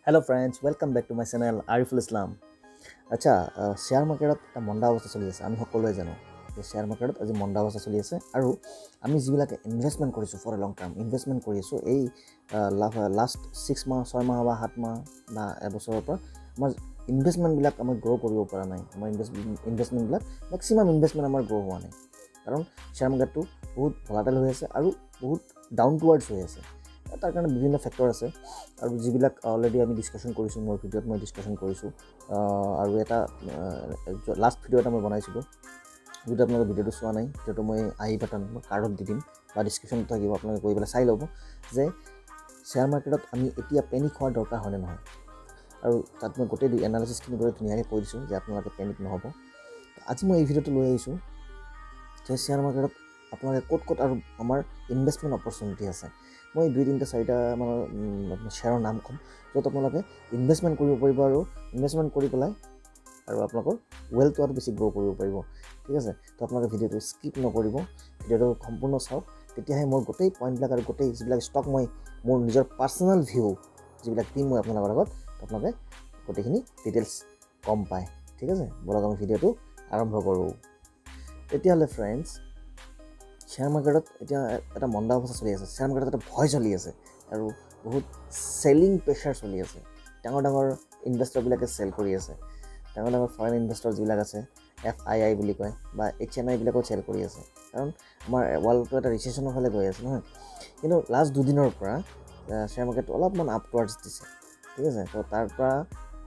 Hello friends, welcome back to my channel Ariful Islam. আচ্ছা share মাৰ্কেটত এটা মন্দা অৱস্থা চলি আছে আমি সকলোৱে জানো যে শেয়াৰ মাৰ্কেটত আজি মন্দা অৱস্থা চলি আছে আৰু আমি যিবিলাকে ইনভেষ্টমেণ্ট কৰিছোঁ for a long term investment কৰি আছোঁ এই লাষ্ট 6 মাহ 6 মাহ বা 7 মাহ বা এবছৰৰ পৰা আমাৰ ইনভেষ্টমেণ্টবিলাক আমি গ্ৰ' কৰিব পৰা নাই আমাৰ ইনভেষ্টমেণ্টবিলাক মেক্সিমাম ইনভেষ্টমেণ্ট আমাৰ গ্ৰ' হোৱা নাই কাৰণ শেয়াৰ মাৰ্কেটটো বহুত ভলাটাইল হৈ আছে আৰু বহুত ডাউন টুৱাৰ্ডছ হৈ আছে তাৰ কাৰণে বিভিন্ন ফেক্টৰ আছে আৰু যিবিলাক অলৰেডি আমি ডিছকাশ্যন কৰিছোঁ মোৰ ভিডিঅ'ত মই ডিছকাশ্যন কৰিছোঁ আৰু এটা লাষ্ট ভিডিঅ' এটা মই বনাইছিলোঁ যদি আপোনালোকে ভিডিঅ'টো চোৱা নাই ভিডিঅ'টো মই আই বাটন কাৰ্ডত দি দিম বা ডিছক্ৰিপশ্যনত থাকিব আপোনালোকে গৈ পেলাই চাই ল'ব যে শ্বেয়াৰ মাৰ্কেটত আমি এতিয়া পেনিক হোৱাৰ দৰকাৰ হয়নে নহয় আৰু তাত মই গোটেই এনালাইচিছখিনি বহুত ধুনীয়াকৈ কৈ দিছোঁ যে আপোনালোকে পেনিক নহ'ব আজি মই এই ভিডিঅ'টো লৈ আহিছোঁ যে শ্বেয়াৰ মাৰ্কেটত আপোনালোকে ক'ত আৰু আমাৰ ইনভেষ্টমেণ্ট অপৰচুনিটি আছে মই 2-3-4টা মানৰ শ্বেয়াৰৰ নাম ক'ম য'ত আপোনালোকে ইনভেষ্টমেণ্ট কৰিব পাৰিব আৰু ইনভেষ্টমেণ্ট কৰি পেলাই আৰু আপোনালোকৰ ৱেলথটো আৰু বেছি গ্ৰ' কৰিব পাৰিব ঠিক আছে তো আপোনালোকে ভিডিঅ'টো স্কিপ নকৰিব ভিডিঅ'টো সম্পূৰ্ণ চাওক তেতিয়াহে মোৰ গোটেই পইণ্টবিলাক আৰু গোটেই যিবিলাক ষ্টক মই মোৰ নিজৰ পাৰ্চনেল ভিউ যিবিলাক দিম মই আপোনালোকৰ আগত আপোনালোকে গোটেইখিনি ডিটেইলছ কম পায় ঠিক আছে বলক আমি ভিডিঅ'টো আৰম্ভ কৰোঁ তেতিয়াহ'লে ফ্ৰেণ্ডছ শ্বেয়াৰ মাৰ্কেটত এতিয়া এটা মন্দা অৱস্থা চলি আছে শ্বেয়াৰ মাৰ্কেটত এটা ভয় চলি আছে আৰু বহুত চেলিং প্ৰেছাৰ চলি আছে ডাঙৰ ইনভেষ্টৰবিলাকে চেল কৰি আছে ডাঙৰ ফৰেন ইনভেষ্টৰ যিবিলাক আছে FII বুলি কয় বা HNI বিলাকো চেল কৰি আছে কাৰণ আমাৰ ৱৰ্ল্ডটো এটা ৰিচেশ্যনৰ ফালে গৈ আছে নহয় কিন্তু লাষ্ট দুদিনৰ পৰা শ্বেয়াৰ মাৰ্কেটটো অলপমান আপৱাৰ্ডছ দিছে ঠিক আছে তো তাৰ পৰা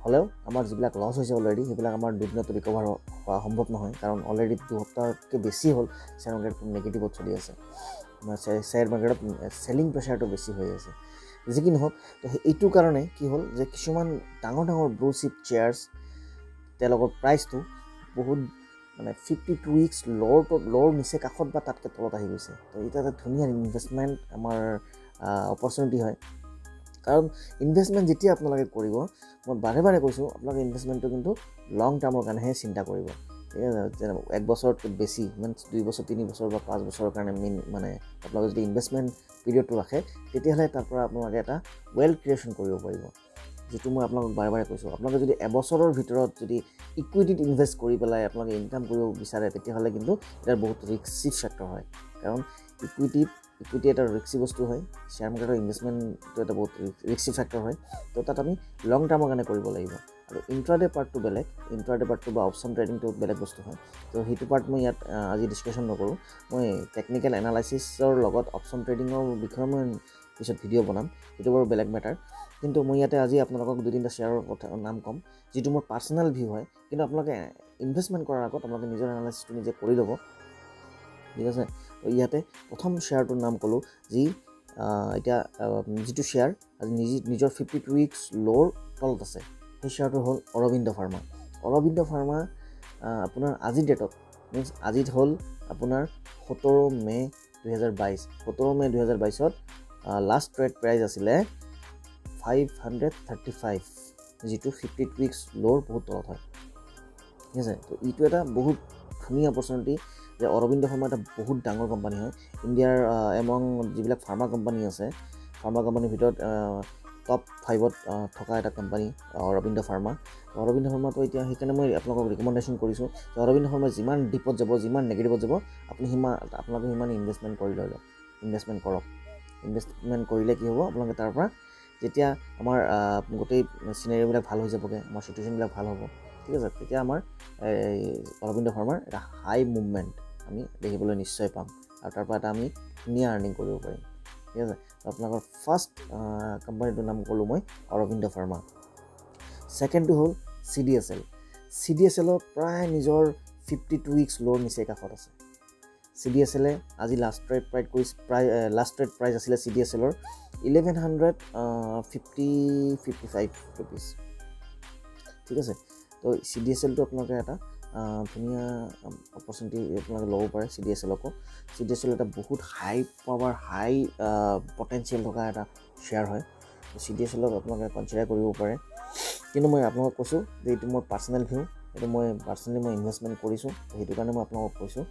হ'লেও আমাৰ যিবিলাক লছ হৈছে অলৰেডি সেইবিলাক আমাৰ দুদিনতো ৰিকভাৰ হোৱা সম্ভৱ নহয় কাৰণ অলৰেডি 2 সপ্তাহতকৈ বেছি হ'ল শ্বেয়াৰ মাৰ্কেটটো নেগেটিভত চলি আছে শ্বেয়াৰ মাৰ্কেটত চেলিং প্ৰেছাৰটো বেছি হৈ আছে যি কি নহওক তো এইটো কাৰণে কি হ'ল যে কিছুমান ডাঙৰ ব্লু চিপ শ্বেয়াৰ্ছ তেওঁলোকৰ প্ৰাইচটো বহুত মানে 52 উইকছ ল'ৰ নিচে কাষত বা তাতকৈ তলত আহি গৈছে তো এটা এটা ধুনীয়া ইনভেষ্টমেণ্ট আমাৰ অপৰচুনিটি হয় কাৰণ ইনভেষ্টমেণ্ট যেতিয়া আপোনালোকে কৰিব মই বাৰে কৈছোঁ আপোনালোকে ইনভেষ্টমেণ্টটো কিন্তু লং টাৰ্মৰ কাৰণেহে চিন্তা কৰিব ঠিক আছে যেনে 1 বছৰতকৈ বেছি মানে 2 বছৰ 3 বছৰ বা 5 বছৰৰ কাৰণে মানে আপোনালোকে যদি ইনভেষ্টমেণ্ট পিৰিয়ডটো ৰাখে তেতিয়াহ'লে তাৰ পৰা আপোনালোকে এটা ৱেল্থ ক্ৰিয়েশ্যন কৰিব পাৰিব যিটো মই আপোনালোকক বাৰে কৈছোঁ আপোনালোকে যদি এবছৰৰ ভিতৰত যদি ইকুইটিত ইনভেষ্ট কৰি পেলাই আপোনালোকে ইনকাম কৰিব বিচাৰে তেতিয়াহ'লে কিন্তু এটা বহুত ৰিস্কি ফেক্টৰ হয় কাৰণ ইকুইটি এটা ৰিস্কি বস্তু হয় শ্বেয়াৰ মাৰ্কেটৰ ইনভেষ্টমেণ্টটো এটা বহুত ৰিস্কি ফেক্টৰ হয় তো তাত আমি লং টাৰ্মৰ কাৰণে কৰিব লাগিব আৰু ইণ্ট্ৰাডে পাৰ্টটো বেলেগ ইণ্ট্ৰাডে পাৰ্টটো বা অপশ্যন ট্ৰেডিংটো বেলেগ বস্তু হয় তো সেইটো পাৰ্ট মই ইয়াত আজি ডিছকাশ্যন নকৰোঁ মই টেকনিকেল এনালাইচিছৰ লগত অপশ্যন ট্ৰেডিঙৰ বিষয়ে মই পিছত ভিডিঅ' বনাম সেইটো বাৰু বেলেগ মেটাৰ কিন্তু মই ইয়াতে আজি আপোনালোকক 2-3টা শ্বেয়াৰৰ কথা নাম ক'ম যিটো মোৰ পাৰ্চনেল ভিউ হয় কিন্তু আপোনালোকে ইনভেষ্টমেণ্ট কৰাৰ আগত আপোনালোকে নিজৰ এনালাইচিছটো নিজে কৰি ল'ব ঠিক আছে ইয়াতে প্ৰথম শ্বেয়াৰটোৰ নাম ক'লোঁ যি এতিয়া যিটো শ্বেয়াৰ আজি নিজৰ 52 উইকছ ল'ৰ তলত আছে সেই শ্বেয়াৰটো হ'ল অৰবিন্দ ফাৰ্মা আপোনাৰ আজিৰ ডেটত মিনছ আজিত হ'ল আপোনাৰ 17 মে 2022ত লাষ্ট ট্ৰেড প্ৰাইচ আছিলে 535 যিটো 52 উইকছ ল'ৰ বহুত তলত হয় ঠিক আছে তো এইটো এটা বহুত ধুনীয়া অপৰচুনিটি যে অৰবিন্দ ফাৰ্মা এটা বহুত ডাঙৰ কোম্পানী হয় ইণ্ডিয়াৰ এমং যিবিলাক ফাৰ্মা কোম্পানী আছে ফাৰ্মা কোম্পানীৰ ভিতৰত টপ 5ত থকা এটা কোম্পানী অৰবিন্দ ফাৰ্মাটো এতিয়া সেইকাৰণে মই আপোনালোকক ৰিকমেণ্ডেশ্যন কৰিছোঁ যে অৰবিন্দ ফাৰ্মা যিমান ডিপত যাব যিমান নেগেটিভত যাব আপোনালোকে সিমান ইনভেষ্টমেণ্ট কৰি লৈ লওক ইনভেষ্টমেণ্ট কৰিলে কি হ'ব আপোনালোকে তাৰ পৰা যেতিয়া আমাৰ গোটেই চিনেৰিবিলাক ভাল হৈ যাবগৈ আমাৰ চিটুৱেশ্যনবিলাক ভাল হ'ব ঠিক আছে তেতিয়া আমাৰ অৰবিন্দ ফাৰ্মাৰ এটা হাই মুভমেণ্ট আমি দেখিবলৈ নিশ্চয় পাম আৰু তাৰ পৰা এটা আমি ধুনীয়া আৰ্নিং কৰিব পাৰিম ঠিক আছে আপোনালোকৰ ফাৰ্ষ্ট কোম্পানীটোৰ নাম ক'লোঁ মই অৰবিন্দ ফাৰ্মা ছেকেণ্ডটো হ'ল CDSL প্ৰায় নিজৰ 52 উইকছ ল'ৰ নিচে কাষত আছে CDSLে আজি লাষ্ট ট্ৰেড প্ৰাইচ আছিলে CDSLৰ 1155 ৰুপিজ ঠিক আছে তো CDSLটো আপোনালোকে এটা ধুনীয়া অপৰচুনিটি আপোনালোকে ল'ব পাৰে CDSL এটা বহুত হাই পাৱাৰ হাই পটেঞ্চিয়েল থকা এটা শ্বেয়াৰ হয় CDSLক আপোনালোকে কনচিডাৰ কৰিব পাৰে কিন্তু মই আপোনালোকক কৈছোঁ যে এইটো মোৰ পাৰ্চনেল ভিউ এইটো মই ইনভেষ্টমেণ্ট কৰিছোঁ সেইটো কাৰণে মই আপোনালোকক কৈছোঁ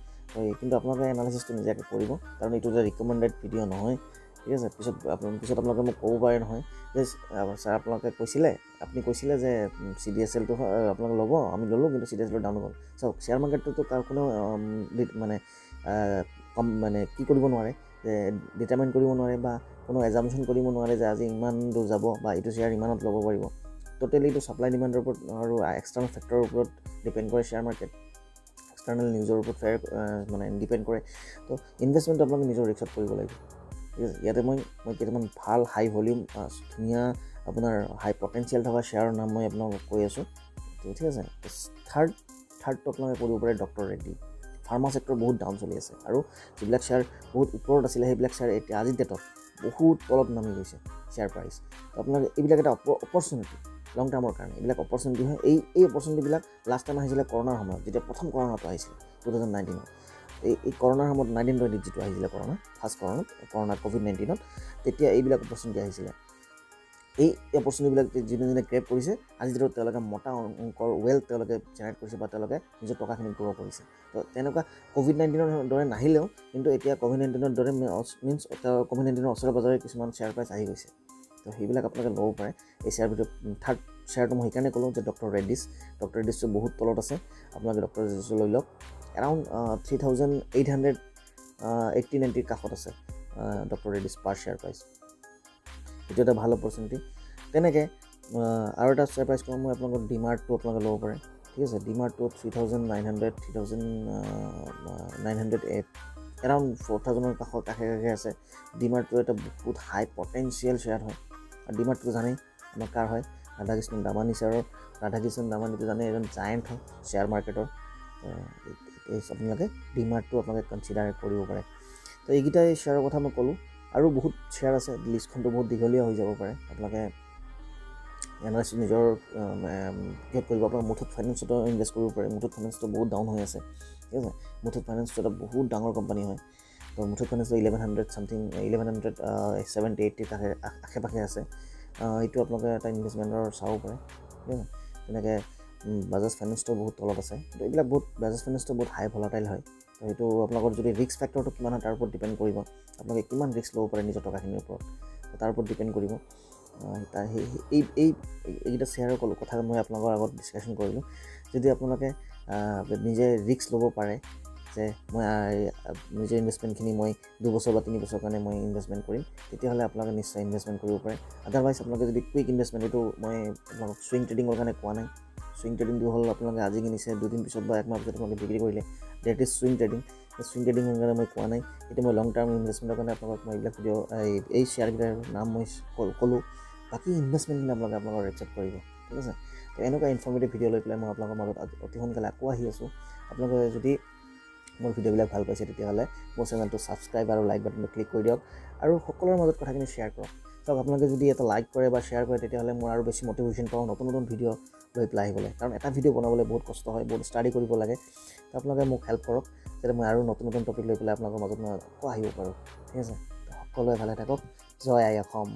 কিন্তু আপোনালোকে এনালাইচিছটো নিজাকৈ কৰিব কাৰণ এইটো এটা ৰিকমেণ্ডেড ভিডিঅ' নহয় ঠিক আছে পিছত আপোনালোকে মোক ক'ব পাৰে নহয় যে ছাৰ আপোনালোকে কৈছিলে যে CDSLটো আপোনালোকে ল'ব আমি ল'লোঁ কিন্তু CDSL ডাউন গ'ল চাওক শ্বেয়াৰ মাৰ্কেটটোতো কোনো মানে কি কৰিব নোৱাৰে যে ডিটাৰমাইন কৰিব নোৱাৰে বা কোনো এজামশ্যন কৰিব নোৱাৰে যে আজি ইমান দূৰ যাব বা এইটো শ্বেয়াৰ ইমানত ল'ব পাৰিব টোটেলি এইটো ছাপ্লাই ডিমাণ্ডৰ ওপৰত আৰু এক্সটাৰ্নেল ফেক্টৰৰ ওপৰত ডিপেণ্ড কৰে শ্বেয়াৰ মাৰ্কেট এক্সটাৰ্নেল নিউজৰ ওপৰত মানে ডিপেণ্ড কৰে তো ইনভেষ্টমেণ্টটো আপোনালোকে নিজৰ ৰিস্কত কৰিব লাগিব ঠিক আছে ইয়াতে মই কেইটামান ভাল হাই ভলিউম ধুনীয়া আপোনাৰ হাই পটেঞ্চিয়েল থকা শ্বেয়াৰৰ নাম মই আপোনালোকক কৈ আছোঁ ঠিক আছে থাৰ্ডটো আপোনালোকে কৰিব পাৰে ডক্টৰ ৰেড্ডি ফাৰ্মা ছেক্টৰ বহুত ডাউন চলি আছে আৰু যিবিলাক শ্বেয়াৰ বহুত ওপৰত আছিলে সেইবিলাক শ্বেয়াৰ এতিয়া আজিৰ ডেটত বহুত তলত নামি গৈছে শ্বেয়াৰ প্ৰাইচ আপোনালোকে এইবিলাক এটা অপৰচুনিটি লং টাৰ্মৰ কাৰণে এইবিলাক অপৰচুনিটি হয় এই অপৰচুনিটিবিলাক লাষ্ট টাইম আহিছিলে কৰোণাৰ সময়ত যেতিয়া প্ৰথম কৰোণাটো আহিছিলে 2019ত এই কৰোণাৰ সময়ত 1920 যিটো আহিছিলে ফাৰ্ষ্ট কৰোণা COVID-19ত তেতিয়া এইবিলাক অপৰচুনিটি আহিছিলে এই অপৰচুনিটিবিলাক যোনে গ্ৰেপ কৰিছে আজি যেতিয়া তেওঁলোকে মোটা অংকৰ ৱেল্থ তেওঁলোকে জেনেৰেট কৰিছে বা তেওঁলোকে নিজৰ টকাখিনি গ্ৰ' কৰিছে তো তেনেকুৱা COVID-19ৰ দৰে নাহিলেও কিন্তু এতিয়া COVID-19ৰ দৰে মিনছ COVID-19ৰ ওচৰে পাজৰে কিছুমান শ্বেয়াৰ প্ৰাইচ আহি গৈছে তো সেইবিলাক আপোনালোকে ল'ব পাৰে এই শ্বেয়াৰ ভিতৰত থাৰ্ড শ্বেয়াৰটো মই সেইকাৰণে ক'লোঁ যে ডক্টৰ ৰেড্ডিছটো বহুত তলত আছে আপোনালোকে ডক্টৰ ৰেড্ডিছটো লৈ লওক এৰাউণ্ড 3,880-90 কাষত আছে ডক্টৰ ৰেড্ডিছ পাৰ শ্বেয়াৰ প্ৰাইচ এইটো এটা ভাল অপৰচুনিটি তেনেকৈ আৰু এটা শ্বেয়াৰ প্ৰাইচ কম মই আপোনালোকৰ ডিমাৰ্টটো আপোনালোকে ল'ব পাৰে ঠিক আছে ডিমাৰ্টটো 3,900 এৰাউণ্ড 4,000ৰ কাষে আছে ডিমাৰ্টটো এটা বহুত হাই পটেঞ্চিয়েল শ্বেয়াৰ হয় আৰু ডিমাৰ্টটো জানেই আমাৰ কাৰ হয় ৰাধাকৃষ্ণ দামানীটো জানে এজন জায়েণ্ট হয় শ্বেয়াৰ মাৰ্কেটৰ আপোনালোকে ডিমাৰ্টটো আপোনালোকে কনচিডাৰ কৰিব পাৰে তো এইকেইটাই শ্বেয়াৰৰ কথা মই ক'লোঁ আৰু বহুত শ্বেয়াৰ আছে লিষ্টখনটো বহুত দীঘলীয়া হৈ যাব পাৰে আপোনালোকে এনালাইচিছ নিজৰ কিহত কৰিব আপোনালোকে মুথুত ফাইনেন্সতো ইনভেষ্ট কৰিব পাৰে মুথুত ফাইনেন্সটো বহুত ডাউন হৈ আছে ঠিক আছে মুথুত ফাইনেন্সটো এটা বহুত ডাঙৰ কোম্পানী হয় তো মুথুত ফাইনেন্সটো 1170-80 আশে পাশে আছে এইটো আপোনালোকে এটা ইনভেষ্টমেণ্টৰ চাব পাৰে ঠিক আছে তেনেকৈ বাজাজ ফাইনেন্সটো বহুত তলত আছে তো এইবিলাক বাজাজ ফাইনেন্সটো বহুত হাই ভলাটাইল হয় তো সেইটো আপোনালোকৰ যদি ৰিস্ক ফেক্টৰটো কিমান হয় তাৰ ওপৰত ডিপেণ্ড কৰিব আপোনালোকে কিমান ৰিস্ক ল'ব পাৰে নিজৰ টকাখিনিৰ ওপৰত তাৰ ওপৰত ডিপেণ্ড কৰিব এইকেইটা শ্বেয়াৰৰ কথা মই আপোনালোকৰ আগত ডিছকাশ্যন কৰিলোঁ যদি আপোনালোকে নিজে ৰিস্ক ল'ব পাৰে যে মই নিজৰ ইনভেষ্টমেণ্টখিনি মই 2 বছৰ বা 3 বছৰৰ কাৰণে মই ইনভেষ্টমেণ্ট কৰিম তেতিয়াহ'লে আপোনালোকে নিশ্চয় ইনভেষ্টমেণ্ট কৰিব পাৰে আদাৰৱাইজ আপোনালোকে যদি কুইক ইনভেষ্টমেণ্ট এইটো মই আপোনালোকক ছুইং ট্ৰেডিঙৰ কাৰণে কোৱা নাই ছুইং ট্ৰেডিংটো হ'ল আপোনালোকে আজি কিনিছে 2 দিন পিছত বা 1 মাহ পিছত আপোনালোকে বিক্ৰী কৰিলে ডেট ইজ ছুইং ট্ৰেডিঙৰ কাৰণে মই কোৱা নাই এইটো মই লং টাৰ্ম ইনভেষ্টমেণ্টৰ কাৰণে আপোনালোকক মই এইবিলাক ভিডিঅ' এই শ্বেয়াৰকেইটাৰ নাম মই ক'লোঁ বাকী ইনভেষ্টমেণ্টখিনি আপোনালোকৰ ৰেকচেপ্ট কৰিব ঠিক আছে তো এনেকুৱা ইনফৰ্মেটিভ ভিডিঅ' লৈ পেলাই মই আপোনালোকৰ মাজত অতি সোনকালে আকৌ আহি আছোঁ আপোনালোকে যদি মোৰ ভিডিঅ'বিলাক ভাল পাইছে তেতিয়াহ'লে মোৰ চেনেলটো ছাবস্ক্ৰাইব আৰু লাইক বাটনটো ক্লিক কৰি দিয়ক আৰু সকলোৰে মাজত কথাখিনি শ্বেয়াৰ কৰক চাওক আপোনালোকে যদি এটা লাইক কৰে বা শ্বেয়াৰ কৰে তেতিয়াহ'লে মোৰ আৰু বেছি মটিভেশ্যন পাওঁ নতুন ভিডিঅ' লৈ পেলাই আহিবলৈ কাৰণ এটা ভিডিঅ' বনাবলৈ বহুত কষ্ট হয় বহুত ষ্টাডি কৰিব লাগে তো আপোনালোকে মোক হেল্প কৰক যাতে মই আৰু নতুন টপিক লৈ পেলাই আপোনালোকৰ মাজত মই আকৌ আহিব পাৰোঁ ঠিক আছে সকলোৱে ভালে থাকক জয় আই অসম